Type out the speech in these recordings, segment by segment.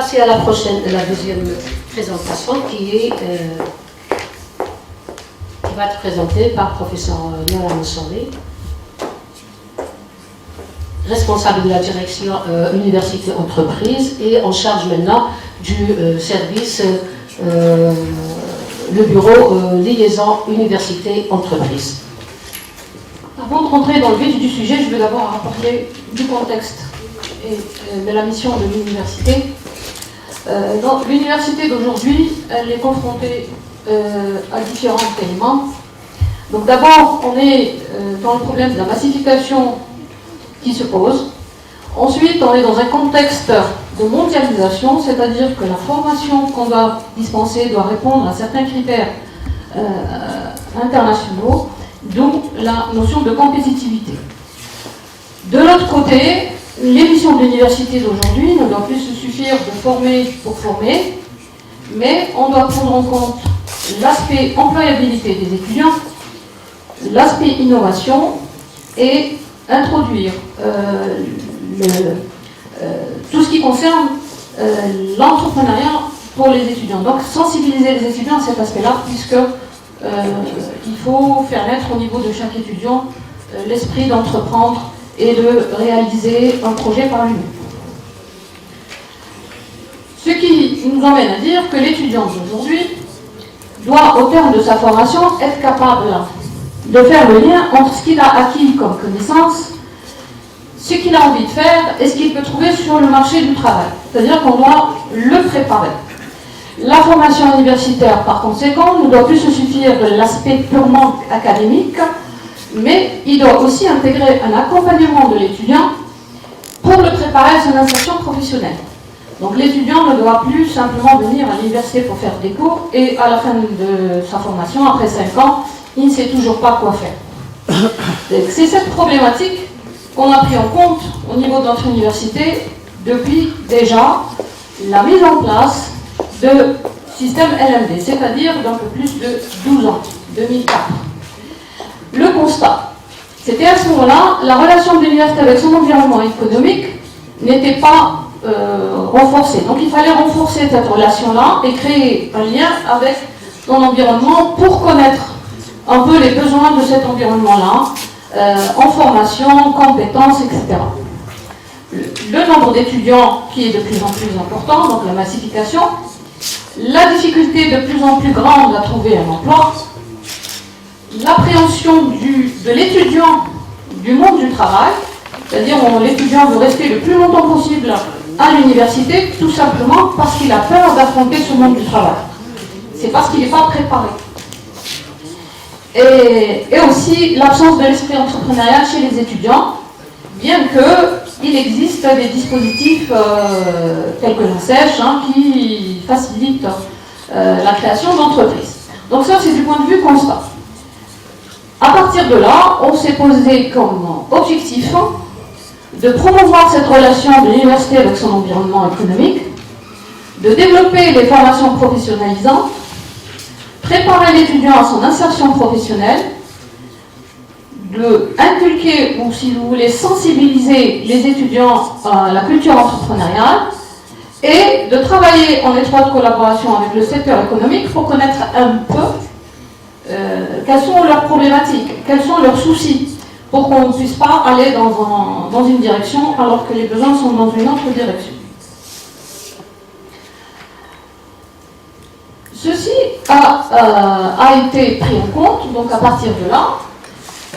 passer à la deuxième présentation qui va être présentée par le professeur Noël Moussoli, responsable de la direction université-entreprise et en charge maintenant du service, le bureau liaison université-entreprise. Avant de rentrer dans le vif du sujet, je vais d'abord rapporter du contexte et de la mission de l'université. L'université d'aujourd'hui, elle est confrontée à différents éléments. Donc d'abord, on est dans le problème de la massification qui se pose. Ensuite, on est dans un contexte de mondialisation, c'est-à-dire que la formation qu'on doit dispenser doit répondre à certains critères internationaux, d'où la notion de compétitivité. De l'autre côté, les missions de l'université d'aujourd'hui ne doivent plus se suffire de former pour former, mais on doit prendre en compte l'aspect employabilité des étudiants, l'aspect innovation et introduire tout ce qui concerne l'entrepreneuriat pour les étudiants. Donc sensibiliser les étudiants à cet aspect-là, puisque il faut faire naître au niveau de chaque étudiant l'esprit d'entreprendre et de réaliser un projet par lui-même. Ce qui nous emmène à dire que l'étudiant d'aujourd'hui doit, au terme de sa formation, être capable de faire le lien entre ce qu'il a acquis comme connaissance, ce qu'il a envie de faire et ce qu'il peut trouver sur le marché du travail. C'est-à-dire qu'on doit le préparer. La formation universitaire, par conséquent, ne doit plus se suffire de l'aspect purement académique, mais il doit aussi intégrer un accompagnement de l'étudiant pour le préparer à son insertion professionnelle. Donc l'étudiant ne doit plus simplement venir à l'université pour faire des cours et à la fin de sa formation, après 5 ans, il ne sait toujours pas quoi faire. C'est cette problématique qu'on a pris en compte au niveau de notre université depuis déjà la mise en place de système LMD, c'est-à-dire d'un peu plus de 12 ans, 2004. Le constat, c'était à ce moment-là, la relation de l'université avec son environnement économique n'était pas renforcée. Donc il fallait renforcer cette relation-là et créer un lien avec son environnement pour connaître un peu les besoins de cet environnement-là, en formation, en compétences, etc. Le nombre d'étudiants qui est de plus en plus important, donc la massification, la difficulté de plus en plus grande à trouver un emploi, l'appréhension de l'étudiant du monde du travail, c'est-à-dire l'étudiant veut rester le plus longtemps possible à l'université, tout simplement parce qu'il a peur d'affronter ce monde du travail. C'est parce qu'il n'est pas préparé. Et aussi l'absence de l'esprit entrepreneurial chez les étudiants, bien qu'il existe des dispositifs tels que l'ANSEJ qui facilitent la création d'entreprises. Donc ça, c'est du point de vue constat. À partir de là, on s'est posé comme objectif de promouvoir cette relation de l'université avec son environnement économique, de développer les formations professionnalisantes, préparer l'étudiant à son insertion professionnelle, de inculquer, ou si vous voulez, sensibiliser les étudiants à la culture entrepreneuriale et de travailler en étroite collaboration avec le secteur économique pour connaître un peu quelles sont leurs problématiques, quels sont leurs soucis, pour qu'on ne puisse pas aller dans une direction alors que les besoins sont dans une autre direction. Ceci a été pris en compte, donc à partir de là,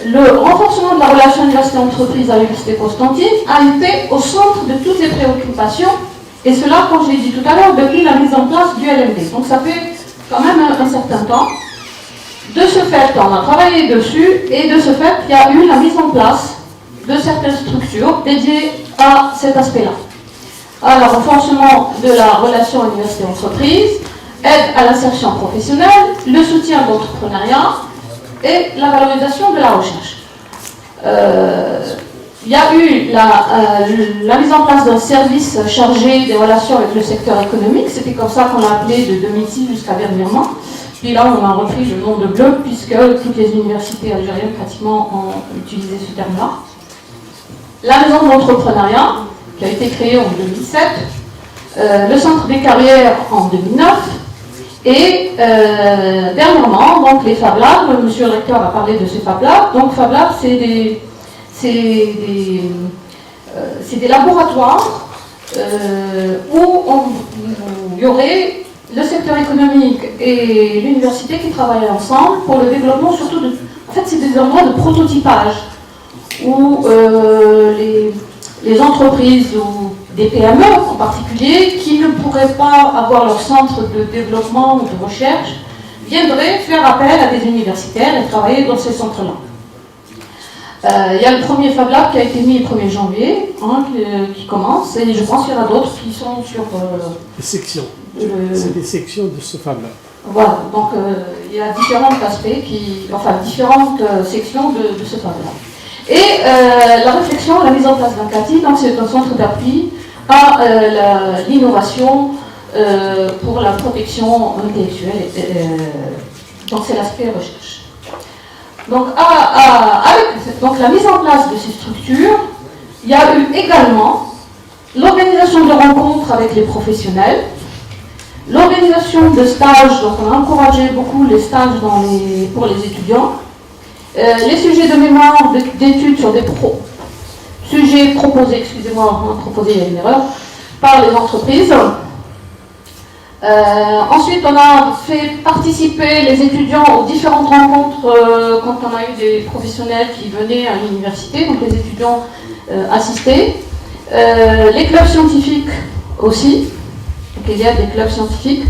le renforcement de la relation université-entreprise à l'Université Constantine a été au centre de toutes les préoccupations, et cela, comme je l'ai dit tout à l'heure, depuis la mise en place du LMD. Donc ça fait quand même un certain temps. De ce fait, on a travaillé dessus, et de ce fait, il y a eu la mise en place de certaines structures dédiées à cet aspect-là. Alors, renforcement de la relation université-entreprise, aide à l'insertion professionnelle, le soutien de l'entrepreneuriat et la valorisation de la recherche. Il y a eu la mise en place d'un service chargé des relations avec le secteur économique, c'était comme ça qu'on l'a appelé de 2006 jusqu'à dernièrement. Puis là, on a repris le nom de bleu, puisque toutes les universités algériennes pratiquement ont utilisé ce terme-là. La maison de l'entrepreneuriat, qui a été créée en 2007, le centre des carrières en 2009, et dernièrement, donc les Fab Labs, monsieur le recteur a parlé de ces Fab Labs. Donc Fab Labs, c'est des laboratoires où il y aurait le secteur économique et l'université qui travaillent ensemble pour le développement surtout de... En fait, c'est des endroits de prototypage où les entreprises ou des PME en particulier, qui ne pourraient pas avoir leur centre de développement ou de recherche, viendraient faire appel à des universitaires et travailler dans ces centres-là. Il y a le premier Fab Lab qui a été mis le 1er janvier, qui commence, et je pense qu'il y en a d'autres qui sont sur... les sections. C'est des sections de ce Fab Lab. Voilà, donc il y a différents aspects, différentes sections de ce Fab Lab. Et la réflexion, la mise en place d'un CATI, donc c'est un centre d'appui à l'innovation pour la protection intellectuelle. Donc c'est l'aspect recherche. Donc, avec la mise en place de ces structures, il y a eu également l'organisation de rencontres avec les professionnels, l'organisation de stages, donc on a encouragé beaucoup les stages pour les étudiants, les sujets de mémoire, d'études sur des sujets proposés, il y a une erreur, par les entreprises. Ensuite, on a fait participer les étudiants aux différentes rencontres quand on a eu des professionnels qui venaient à l'université, donc les étudiants assistaient. Les clubs scientifiques aussi, donc il y a des clubs scientifiques.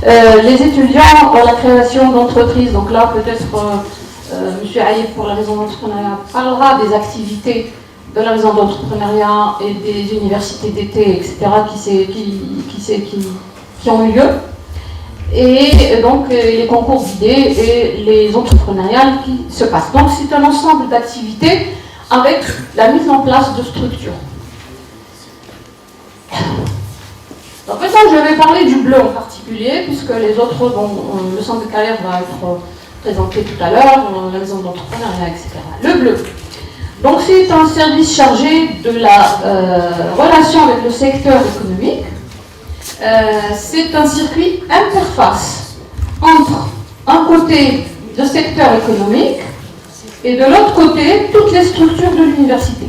Les étudiants dans la création d'entreprises, donc là peut-être M. Aïe pour la maison d'entrepreneuriat parlera des activités de la maison d'entrepreneuriat et des universités d'été, etc., qui ont eu lieu, et donc les concours d'idées et les entrepreneuriales qui se passent. Donc c'est un ensemble d'activités avec la mise en place de structures. Donc maintenant je vais parler du bleu en particulier, puisque les autres, le centre de carrière va être présenté tout à l'heure, la maison d'entrepreneuriat, etc. Le bleu. Donc c'est un service chargé de la relation avec le secteur économique. C'est un circuit interface entre un côté le secteur économique et de l'autre côté toutes les structures de l'université.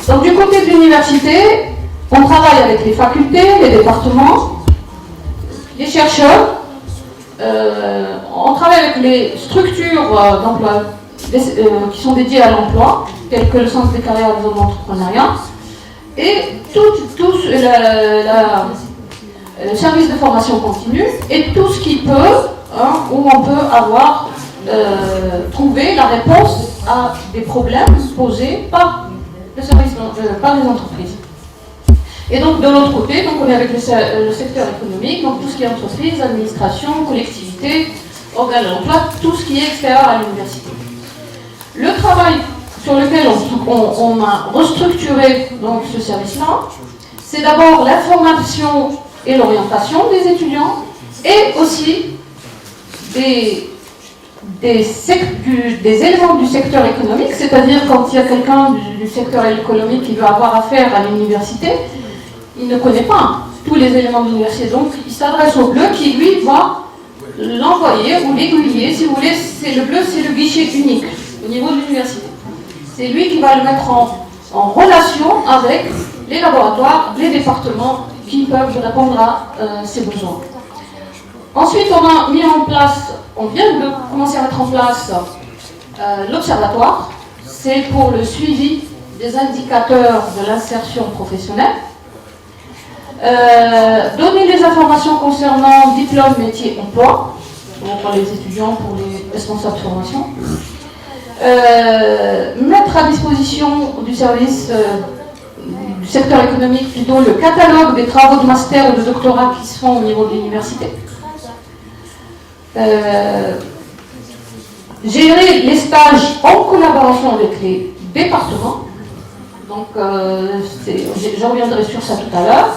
Donc du côté de l'université, on travaille avec les facultés, les départements, les chercheurs, on travaille avec les structures d'emploi qui sont dédiées à l'emploi, telles que le centre des carrières de l'entrepreneuriat, et le service de formation continue et tout ce qui peut, où on peut avoir trouvé la réponse à des problèmes posés par le service, par les entreprises. Et donc de l'autre côté, donc on est avec le secteur économique, donc tout ce qui est entreprise, administration, collectivité, organes de l'emploi, tout ce qui est extérieur à l'université. Le travail sur lequel on a restructuré donc, ce service-là, c'est d'abord l'information et l'orientation des étudiants, et aussi des éléments du secteur économique, c'est-à-dire quand il y a quelqu'un du secteur économique qui veut avoir affaire à l'université, il ne connaît pas tous les éléments de l'université, donc il s'adresse au bleu qui lui va l'envoyer ou l'aiguiller, si vous voulez, c'est le bleu, c'est le guichet unique au niveau de l'université. C'est lui qui va le mettre en relation avec les laboratoires, les départements qui peuvent répondre à ces besoins. Ensuite, on vient de commencer à mettre en place l'observatoire. C'est pour le suivi des indicateurs de l'insertion professionnelle. Donner les informations concernant diplôme, métier, emploi, pour les étudiants, pour les responsables de formation. Mettre à disposition du service du secteur économique plutôt le catalogue des travaux de master ou de doctorat qui se font au niveau de l'université. Gérer les stages en collaboration avec les départements. Donc, je reviendrai sur ça tout à l'heure.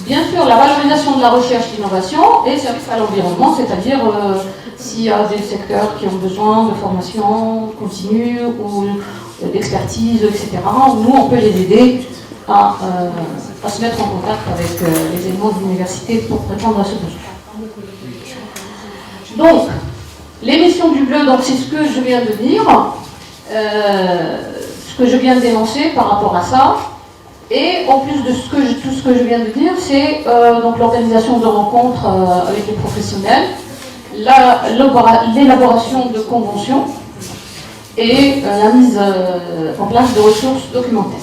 Bien sûr, la valorisation de la recherche et l'innovation et service à l'environnement, c'est-à-dire s'il y a des secteurs qui ont besoin de formation continue ou d'expertise, etc., nous, on peut les aider à à se mettre en contact avec les éléments de l'université pour prétendre à ce poste. Donc, les missions du bleu, c'est ce que je viens de dire, ce que je viens de dénoncer par rapport à ça. Et en plus de tout ce que je viens de dire, c'est donc l'organisation de rencontres avec les professionnels, l'élaboration de conventions et la mise en place de ressources documentaires.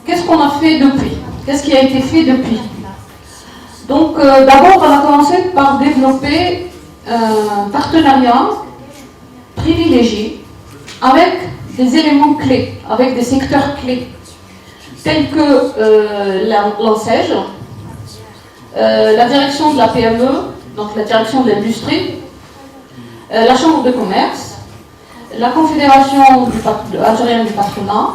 Qu'est-ce qu'on a fait depuis? Qu'est-ce qui a été fait depuis? Donc d'abord, on a commencé par développer un partenariat privilégié avec des éléments clés, avec des secteurs clés, tels que l'ANSEJ, la direction de la PME, donc la direction de l'industrie, la Chambre de commerce, la Confédération algérienne du patronat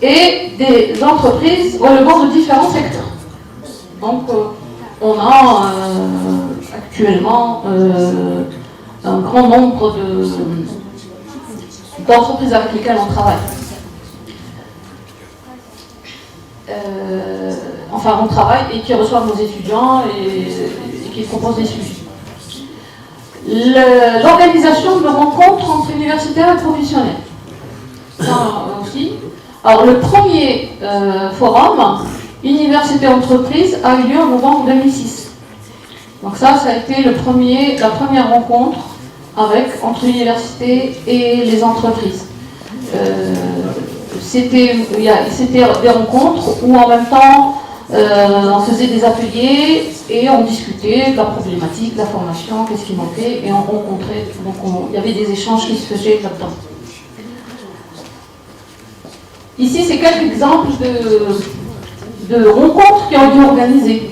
et des entreprises relevant de différents secteurs. Donc on a actuellement un grand nombre d'entreprises avec lesquelles on travaille. On travaille et qui reçoivent nos étudiants et qui proposent des sujets. L'organisation de rencontres entre universitaires et professionnels. Ça aussi. Alors, le premier forum Université-Entreprise a eu lieu en novembre 2006. Donc ça a été la première rencontre entre l'université et les entreprises. C'était des rencontres où en même temps on faisait des ateliers et on discutait de la problématique, de la formation, qu'est-ce qui manquait, et on rencontrait, donc il y avait des échanges qui se faisaient là-dedans. Ici, c'est quelques exemples de rencontres qui ont été organisées.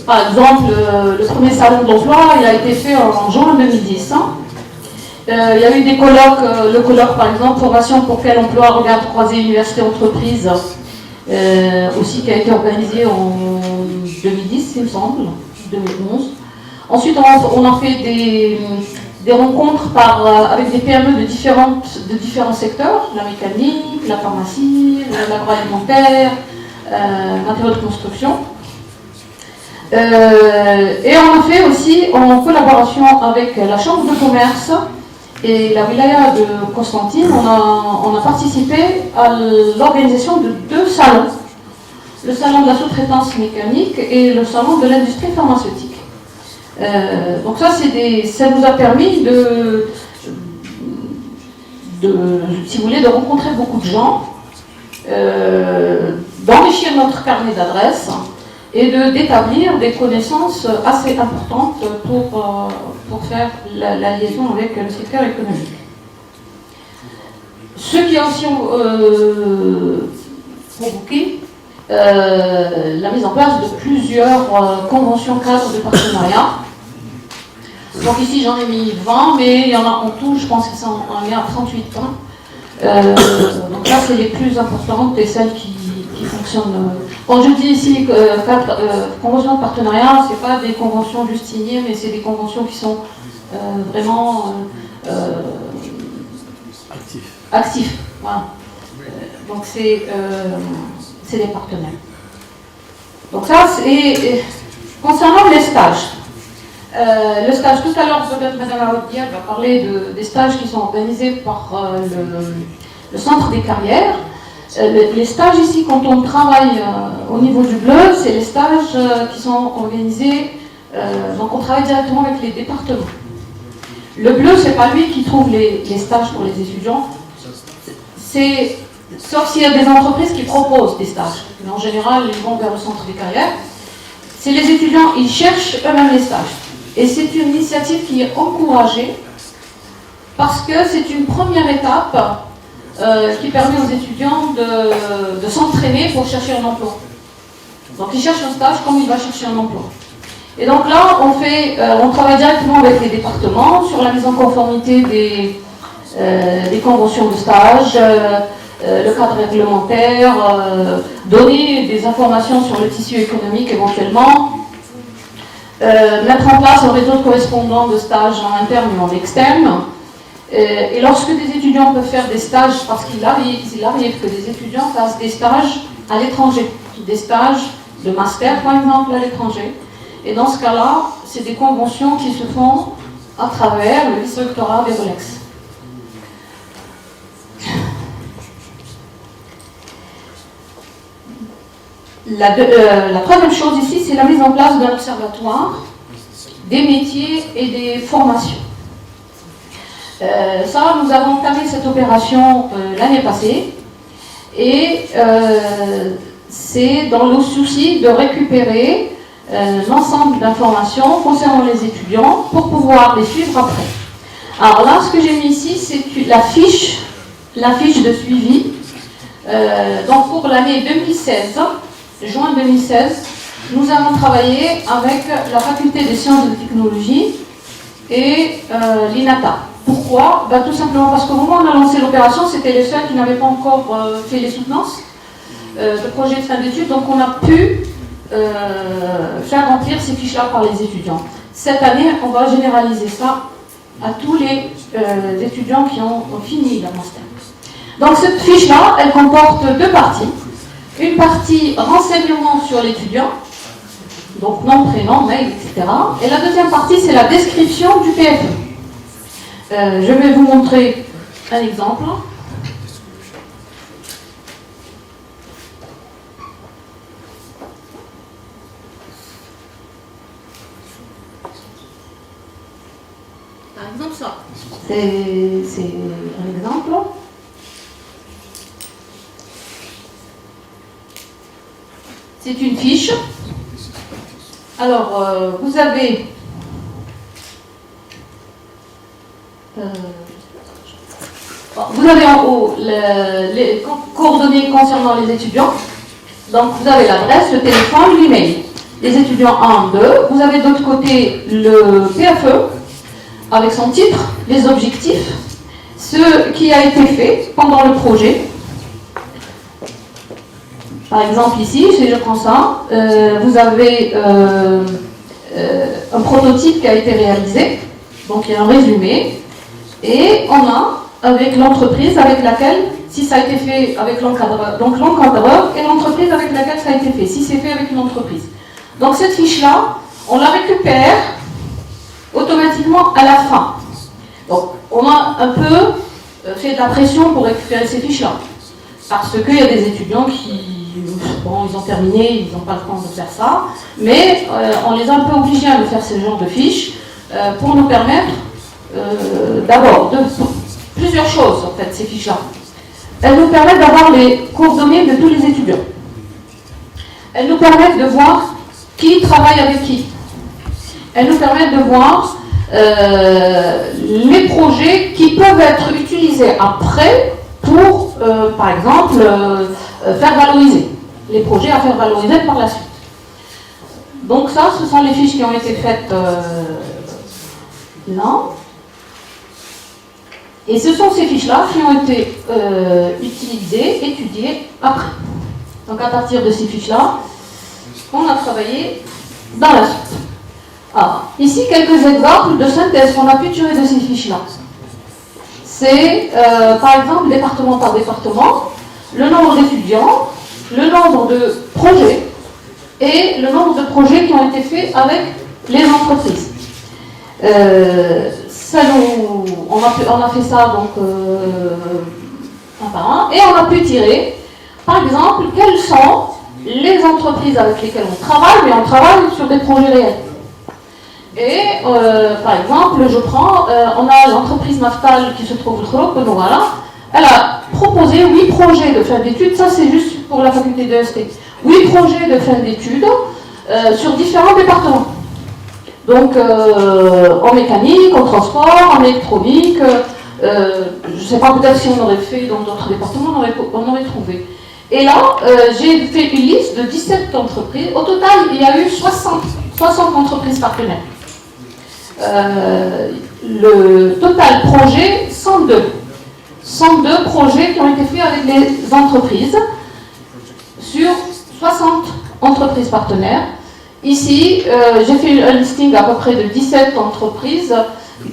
Par exemple, le premier salon de l'emploi, il a été fait en juin 2010. Il y a eu des colloques, le colloque par exemple, formation pour quel emploi, regard croisé, université, entreprise, aussi qui a été organisé en 2010, il me semble, 2011. Ensuite, on a fait des rencontres avec des PME de différents secteurs, la mécanique, la pharmacie, l'agroalimentaire, matériaux de construction. Et on a fait aussi, en collaboration avec la Chambre de commerce et la wilaya de Constantine, on a participé à l'organisation de 2 salons. Le salon de la sous-traitance mécanique et le salon de l'industrie pharmaceutique. Donc ça nous a permis si vous voulez, de rencontrer beaucoup de gens, d'enrichir notre carnet d'adresses et d'établir des connaissances assez importantes pour faire la liaison avec le secteur économique. Ce qui a aussi provoqué la mise en place de plusieurs conventions cadres de partenariat. Donc ici j'en ai mis 20, mais il y en a en tout, je pense qu'ils sont en lien à 38 points. Donc là c'est les plus importantes et celles qui fonctionnent. Quand je dis ici conventions de partenariat, c'est pas des conventions juste signées, mais c'est des conventions qui sont vraiment actifs. Voilà. Donc c'est des partenaires. Donc ça c'est concernant les stages. Le stage, tout à l'heure, peut-être Mme Aoudia va parler des stages qui sont organisés par le Centre des carrières. Les stages ici, quand on travaille au niveau du bleu, c'est les stages qui sont organisés, donc on travaille directement avec les départements. Le bleu, c'est pas lui qui trouve les stages pour les étudiants, sauf s'il y a des entreprises qui proposent des stages. Mais en général, ils vont vers le Centre des carrières. C'est les étudiants, ils cherchent eux-mêmes les stages. Et c'est une initiative qui est encouragée parce que c'est une première étape qui permet aux étudiants de s'entraîner pour chercher un emploi. Donc ils cherchent un stage comme il va chercher un emploi. Et donc là, on travaille directement avec les départements sur la mise en conformité des conventions de stage, le cadre réglementaire, donner des informations sur le tissu économique éventuellement, mettre en place un réseau de correspondants de stage en interne et en externe, Et lorsque des étudiants peuvent faire des stages, parce qu'il arrive que des étudiants fassent des stages à l'étranger, des stages de master par exemple à l'étranger. Et dans ce cas-là, c'est des conventions qui se font à travers le vice-rectorat des RELEX. La troisième chose ici, c'est la mise en place d'un observatoire des métiers et des formations. Ça, nous avons entamé cette opération l'année passée et c'est dans le souci de récupérer l'ensemble d'informations concernant les étudiants pour pouvoir les suivre après. Alors là, ce que j'ai mis ici, c'est la fiche de suivi. Donc pour l'année 2016, juin 2016, nous avons travaillé avec la faculté des sciences et de technologie et l'INATA. Pourquoi? Tout simplement parce qu'au moment où on a lancé l'opération, c'était les seuls qui n'avaient pas encore fait les soutenances de projet de fin d'études, donc on a pu faire remplir ces fiches-là par les étudiants. Cette année, on va généraliser ça à tous les étudiants qui ont fini leur master. Donc cette fiche-là, elle comporte deux parties. Une partie renseignement sur l'étudiant, donc nom, prénom, mail, etc. Et la deuxième partie, c'est la description du PFE. Je vais vous montrer un exemple. Par exemple, ça. C'est un exemple. C'est une fiche. Alors, vous avez en haut les coordonnées concernant les étudiants. Donc, vous avez l'adresse, le téléphone, l'email. Les étudiants 1, 2. Vous avez de l'autre côté le PFE avec son titre, les objectifs, ce qui a été fait pendant le projet. Par exemple ici, si je prends ça, vous avez un prototype qui a été réalisé, donc il y a un résumé, et on a avec l'entreprise avec laquelle, si ça a été fait avec l'encadreur, donc l'encadreur et l'entreprise avec laquelle ça a été fait, si c'est fait avec une entreprise. Donc cette fiche-là, on la récupère automatiquement à la fin. Donc on a un peu fait de la pression pour récupérer ces fiches-là, parce qu'il y a des étudiants qui ils ont terminé, ils n'ont pas le temps de faire ça, mais on les a un peu obligés à nous faire ce genre de fiches pour nous permettre d'abord plusieurs choses, en fait, ces fiches-là. Elles nous permettent d'avoir les coordonnées de tous les étudiants. Elles nous permettent de voir qui travaille avec qui. Elles nous permettent de voir les projets qui peuvent être utilisés après pour, par exemple, faire valoriser. Les projets à faire valoriser par la suite. Donc ça, ce sont les fiches qui ont été faites là. Et ce sont ces fiches-là qui ont été utilisées, étudiées après. Donc à partir de ces fiches-là, on a travaillé dans la suite. Alors, ici, quelques exemples de synthèse qu'on a pu tirer de ces fiches-là. C'est, par exemple, département par département, le nombre d'étudiants, le nombre de projets et le nombre de projets qui ont été faits avec les entreprises. On a fait ça donc un par un et on a pu tirer, par exemple, quelles sont les entreprises avec lesquelles on travaille, mais on travaille sur des projets réels. Et par exemple, on a l'entreprise Naftal qui se trouve au voilà. Elle a proposé 8 projets de fin d'études, ça c'est juste pour la faculté de EST. 8 projets de fin d'études sur différents départements. Donc en mécanique, en transport, en électronique, je ne sais pas, peut-être si on aurait fait dans d'autres départements, on aurait trouvé. Et là, j'ai fait une liste de 17 entreprises. Au total, il y a eu 60 entreprises partenaires. Le total projet, 102 projets qui ont été faits avec les entreprises sur 60 entreprises partenaires. Ici, j'ai fait un listing à peu près de 17 entreprises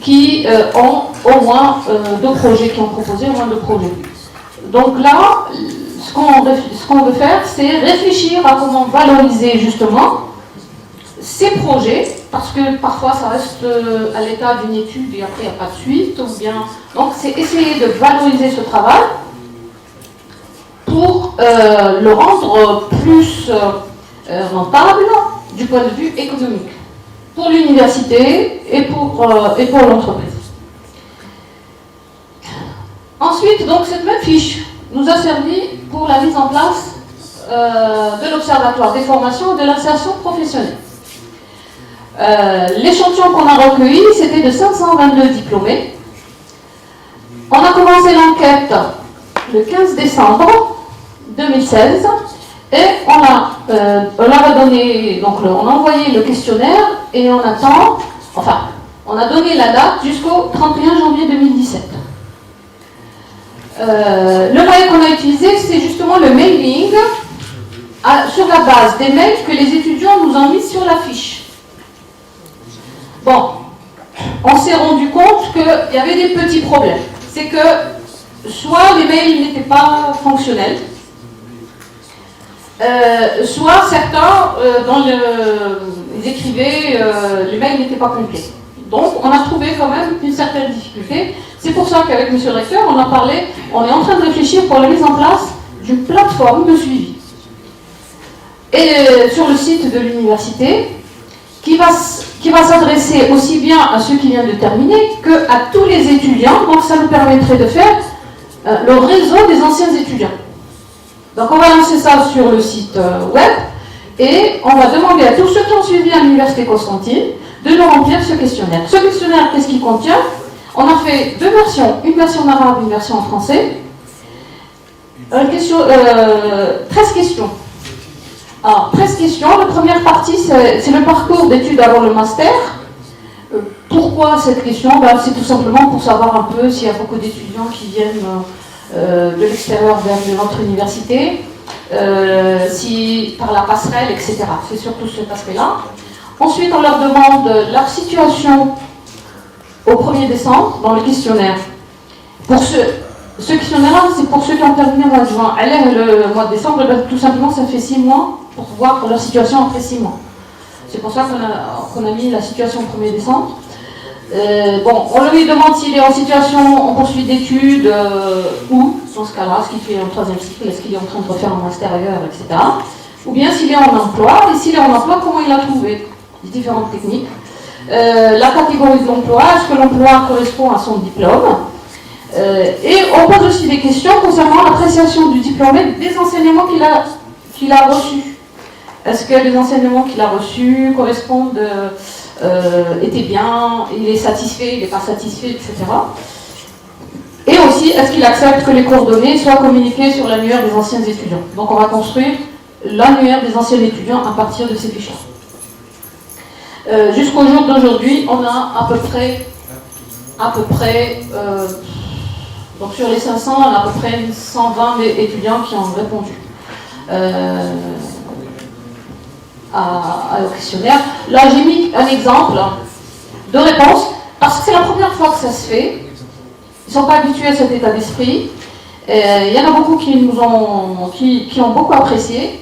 qui ont au moins 2 projets qui ont proposé, au moins 2 projets. Donc là, ce qu'on veut faire, c'est réfléchir à comment valoriser justement ces projets, parce que parfois ça reste à l'état d'une étude et après il n'y a pas de suite, ou bien... Donc c'est essayer de valoriser ce travail pour le rendre plus rentable du point de vue économique, pour l'université et pour l'entreprise. Ensuite, donc, cette même fiche nous a servi pour la mise en place de l'Observatoire des formations et de l'insertion professionnelle. L'échantillon qu'on a recueilli, c'était de 522 diplômés. On a commencé l'enquête le 15 décembre 2016 et on leur a donné, donc on a envoyé le questionnaire et on attend, enfin, on a donné la date jusqu'au 31 janvier 2017. Le moyen qu'on a utilisé, c'est justement le mailing sur la base des mails que les étudiants nous ont mis sur la fiche. Bon, on s'est rendu compte qu'il y avait des petits problèmes. C'est que soit les mails n'étaient pas fonctionnels, soit certains, ils écrivaient, les mails n'étaient pas complets. Donc, on a trouvé quand même une certaine difficulté. C'est pour ça qu'avec M. le recteur, on a parlé, on est en train de réfléchir pour la mise en place d'une plateforme de suivi. Et sur le site de l'université, qui va s'adresser aussi bien à ceux qui viennent de terminer qu'à tous les étudiants. Donc, ça nous permettrait de faire le réseau des anciens étudiants. Donc, on va lancer ça sur le site web et on va demander à tous ceux qui ont suivi à l'université Constantine de nous remplir ce questionnaire. Ce questionnaire, qu'est-ce qu'il contient? On a fait 2 versions, une version en arabe, une version en français. 13 questions. Alors, 13 questions. La première partie, c'est le parcours d'études avant le master. Pourquoi cette question? C'est tout simplement pour savoir un peu s'il y a beaucoup d'étudiants qui viennent de l'extérieur vers notre université, si par la passerelle, etc. C'est surtout cet aspect-là. Ensuite, on leur demande leur situation au 1er décembre dans le questionnaire. Pour ce questionnaire-là, c'est pour ceux qui ont terminé au mois de juin. Le mois de décembre, tout simplement, ça fait 6 mois pour voir leur situation après 6 mois. C'est pour ça qu'on a mis la situation au 1er décembre. On lui demande s'il est en situation, en poursuite d'études, ou, dans ce cas-là, est-ce qu'il fait un 3e cycle, est-ce qu'il est en train de refaire un master ailleurs, etc. Ou bien s'il est en emploi, et s'il est en emploi, comment il a trouvé les différentes techniques. La catégorie de l'emploi, est-ce que l'emploi correspond à son diplôme? Et on pose aussi des questions concernant l'appréciation du diplômé des enseignements qu'il a reçus. Est-ce que les enseignements qu'il a reçus correspondent, étaient bien, il est satisfait, il n'est pas satisfait, etc. Et aussi, est-ce qu'il accepte que les coordonnées soient communiquées sur l'annuaire des anciens étudiants? Donc on va construire l'annuaire des anciens étudiants à partir de ces fiches-là. Jusqu'au jour d'aujourd'hui, on a à peu près donc sur les 500, on a à peu près 120 étudiants qui ont répondu au questionnaire. Là, j'ai mis un exemple de réponse, parce que c'est la première fois que ça se fait. Ils ne sont pas habitués à cet état d'esprit. Il y en a beaucoup qui ont beaucoup apprécié.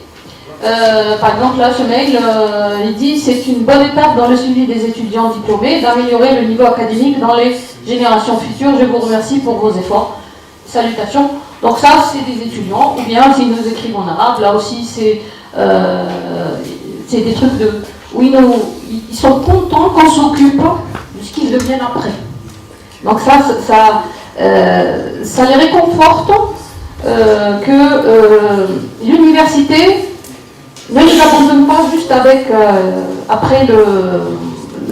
Par exemple, là, ce mail, il dit « C'est une bonne étape dans le suivi des étudiants diplômés d'améliorer le niveau académique dans les générations futures. Je vous remercie pour vos efforts. Salutations. » Donc ça, c'est des étudiants. Ou bien, s'ils nous écrivent en arabe, là aussi, c'est des trucs où ils sont contents qu'on s'occupe de ce qu'ils deviennent après. Donc ça les réconforte que l'université ne les abandonne pas juste après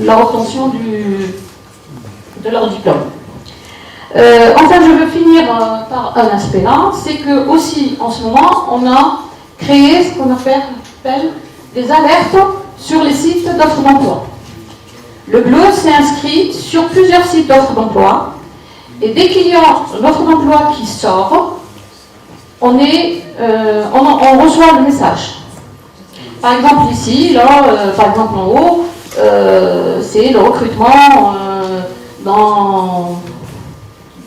la obtention de leur diplôme. Enfin, je veux finir par un aspect là, c'est que aussi en ce moment, on a créé ce qu'on appelle des alertes sur les sites d'offres d'emploi. Le bleu s'est inscrit sur plusieurs sites d'offres d'emploi, et dès qu'il y a l'offre d'emploi qui sort, on reçoit le message. Par exemple ici, là, par exemple en haut, c'est le recrutement dans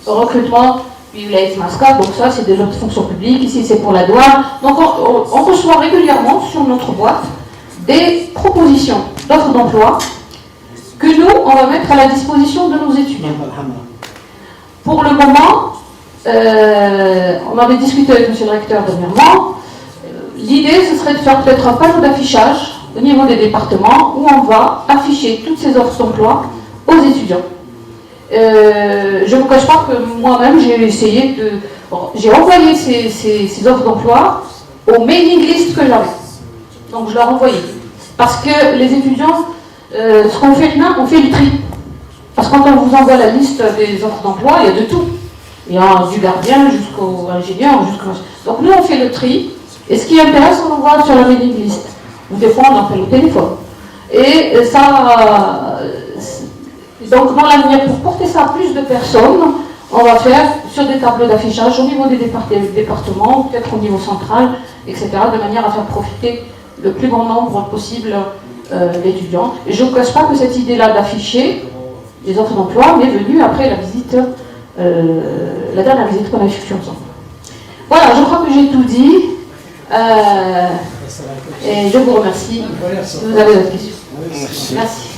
recrutement, Violette Masca, donc ça c'est des autres fonctions publiques, ici c'est pour la douane. Donc on reçoit régulièrement sur notre boîte des propositions d'offres d'emploi que nous, on va mettre à la disposition de nos étudiants. Pour le moment, on avait discuté avec M. le recteur dernièrement, l'idée ce serait de faire peut-être un panneau d'affichage au niveau des départements où on va afficher toutes ces offres d'emploi aux étudiants. Je ne vous cache pas que moi-même j'ai essayé de... j'ai envoyé ces offres d'emploi aux mailing list que j'avais. Donc je leur ai envoyé. Parce que les étudiants, ce qu'on fait là, on fait du tri. Parce que quand on vous envoie la liste des offres d'emploi, il y a de tout. Il y a du gardien jusqu'au ingénieur, donc nous on fait le tri. Et ce qui intéresse, on l'envoie sur la mailing list. Ou des fois on appelle au téléphone. Et ça... donc dans l'avenir, pour porter ça à plus de personnes, on va faire sur des tableaux d'affichage au niveau des départements, ou peut-être au niveau central, etc., de manière à faire profiter le plus grand nombre possible d'étudiants. Et je ne vous cache pas que cette idée-là d'afficher les offres d'emploi m'est venue après la visite, la dernière visite qu'on a effectuée ensemble. Voilà, je crois que j'ai tout dit. Et je vous remercie. Vous avez d'autres questions? Merci.